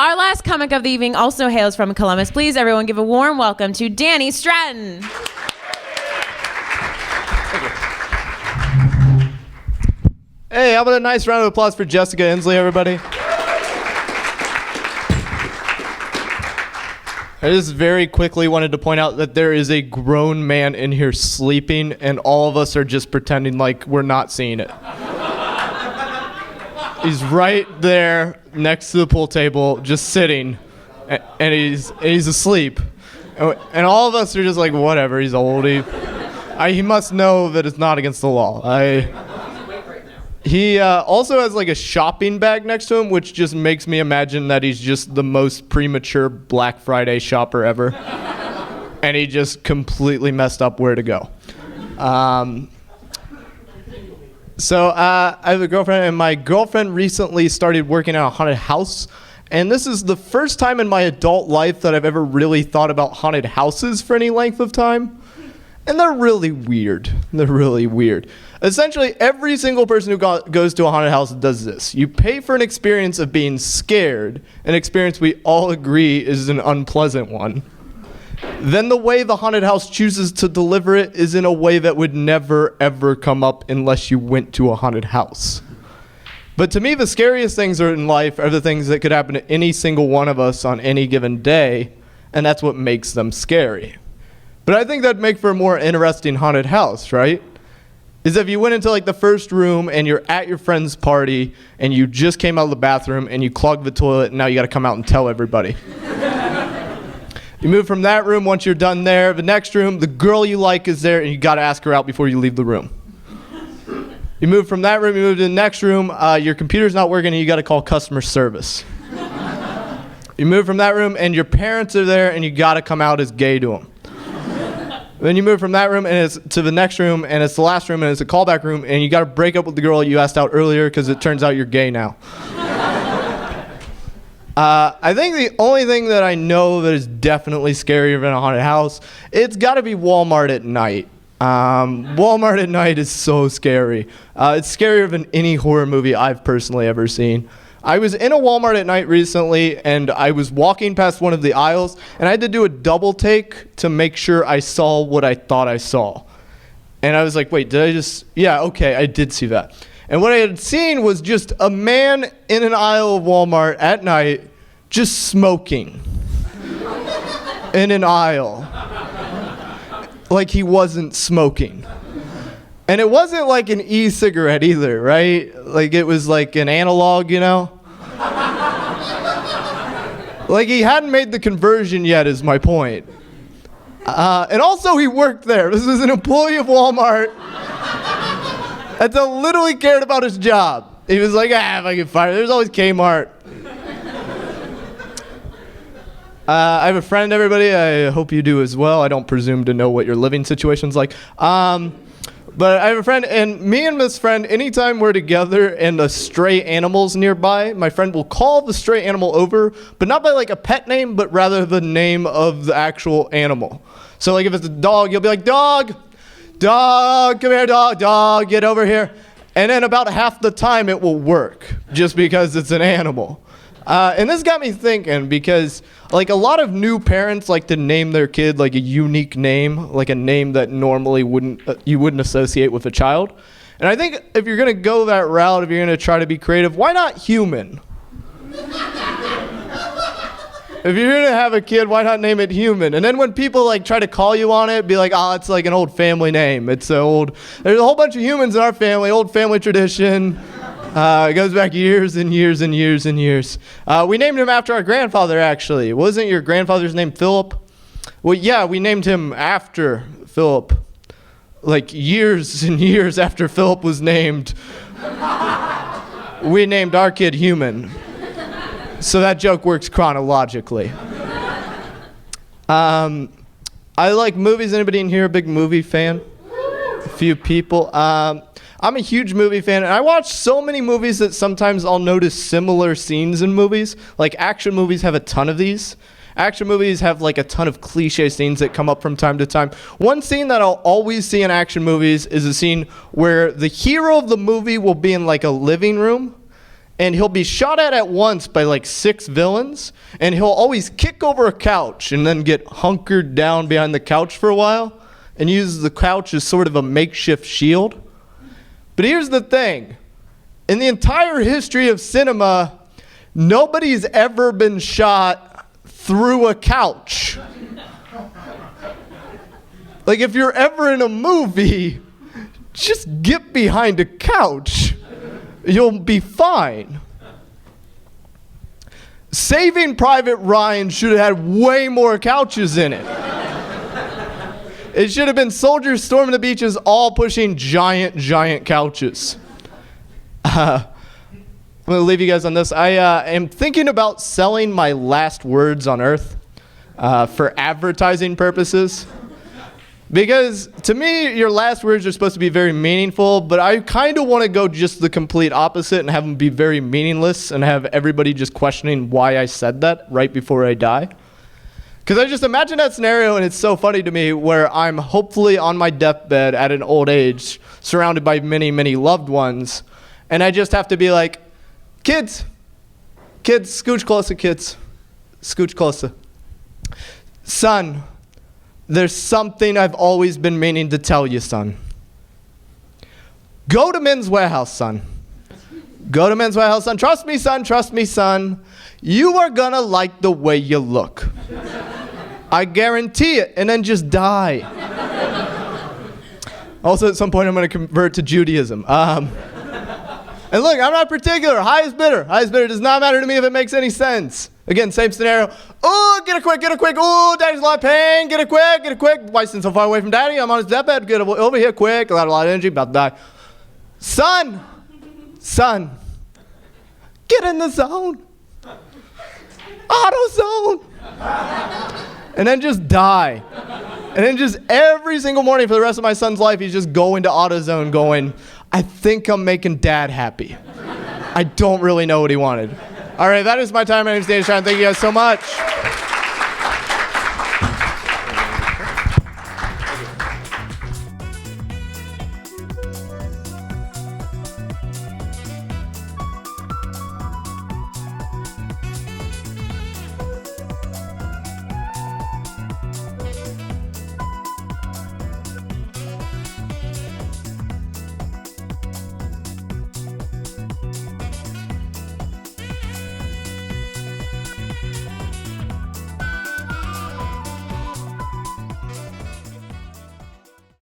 Our last comic of the evening also hails from Columbus. Please, everyone, give a warm welcome to Danny Stratton. Hey, how about a nice round of applause for Jessica Inslee, everybody? I just very quickly wanted to point out that there is a grown man in here sleeping, and all of us are just pretending like we're not seeing it. He's right there next to the pool table, just sitting, and he's asleep. And all of us are just like, whatever, he's old. He must know that it's not against the law. He also has like a shopping bag next to him, which just makes me imagine that he's just the most premature Black Friday shopper ever. And he just completely messed up where to go. So I have a girlfriend, and my girlfriend recently started working at a haunted house. And this is the first time in my adult life that I've ever really thought about haunted houses for any length of time. And they're really weird. Essentially, every single person who goes to a haunted house does this. You pay for an experience of being scared, an experience we all agree is an unpleasant one. Then the way the haunted house chooses to deliver it is in a way that would never, ever come up unless you went to a haunted house. But to me, the scariest things in life are the things that could happen to any single one of us on any given day, and that's what makes them scary. But I think that'd make for a more interesting haunted house, right? Is if you went into like the first room and you're at your friend's party and you just came out of the bathroom and you clogged the toilet and now you got to come out and tell everybody. You move from that room. Once you're done there, the next room, the girl you like is there and you got to ask her out before you leave the room. You move from that room, you move to the next room, your computer's not working and you got to call customer service. You move from that room and your parents are there and you got to come out as gay to them. Then you move from that room and it's to the next room and it's the last room and it's a callback room and you got to break up with the girl you asked out earlier because it turns out you're gay now. I think the only thing that I know that is definitely scarier than a haunted house, it's got to be Walmart at night. Walmart at night is so scary. It's scarier than any horror movie I've personally ever seen. I was in a Walmart at night recently, and I was walking past one of the aisles, and I had to do a double take to make sure I saw what I thought I saw. And I was like, wait, did I just... Yeah, okay, I did see that. And what I had seen was just a man in an aisle of Walmart at night just smoking in an aisle like he wasn't smoking. And it wasn't like an e-cigarette either, right? Like it was like an analog, you know? Like he hadn't made the conversion yet is my point. And also he worked there. This was an employee of Walmart that literally cared about his job. He was like, if I get fired, there's always Kmart. I have a friend, everybody. I hope you do as well. I don't presume to know what your living situation's like. But I have a friend, and me and this friend, anytime we're together and a stray animal's nearby, my friend will call the stray animal over, but not by like a pet name, but rather the name of the actual animal. So like if it's a dog, you'll be like, dog, come here, dog, get over here. And then about half the time it will work, just because it's an animal. And this got me thinking because like a lot of new parents like to name their kid like a unique name, like a name that normally you wouldn't associate with a child. And I think if you're going to go that route, if you're going to try to be creative, why not human? If you're going to have a kid, why not name it human? And then when people like try to call you on it, be like, it's like an old family name. There's a whole bunch of humans in our family, old family tradition. It goes back years and years and years and years. We named him after our grandfather, actually. Wasn't your grandfather's name Philip? Well, yeah, we named him after Philip. Like years and years after Philip was named, we named our kid Human. So that joke works chronologically. I like movies. Anybody in here a big movie fan? A few people. I'm a huge movie fan, and I watch so many movies that sometimes I'll notice similar scenes in movies. Like action movies have a ton of these. Action movies have like a ton of cliche scenes that come up from time to time. One scene that I'll always see in action movies is a scene where the hero of the movie will be in like a living room, and he'll be shot at once by like 6 villains, and he'll always kick over a couch and then get hunkered down behind the couch for a while and use the couch as sort of a makeshift shield. But here's the thing. In the entire history of cinema, nobody's ever been shot through a couch. Like, if you're ever in a movie, just get behind a couch. You'll be fine. Saving Private Ryan should have had way more couches in it. It should have been soldiers storming the beaches, all pushing giant couches. I'm going to leave you guys on this. I am thinking about selling my last words on Earth for advertising purposes. Because to me, your last words are supposed to be very meaningful, but I kind of want to go just the complete opposite and have them be very meaningless and have everybody just questioning why I said that right before I die. Because I just imagine that scenario, and it's so funny to me, where I'm hopefully on my deathbed at an old age, surrounded by many loved ones, and I just have to be like, kids, scooch closer, kids. Scooch closer. Son, there's something I've always been meaning to tell you, son. Go to Men's Warehouse, son. Go to Men's Warehouse, son. Trust me, son. You are gonna like the way you look. I guarantee it. And then just die. Also, at some point, I'm gonna convert to Judaism. And look, I'm not particular. Highest bidder. Highest bidder does not matter to me if it makes any sense. Again, same scenario. Oh, get it quick. Oh, daddy's a lot of pain. Get it quick. Why is he so far away from daddy? I'm on his deathbed. Get over here quick. A lot of energy. About to die. Son, get in the zone. AutoZone. And then just die. And then just every single morning for the rest of my son's life, he's just going to AutoZone going, I think I'm making dad happy. I don't really know what he wanted. All right, that is my time. My name is Danny Stratton. Thank you guys so much.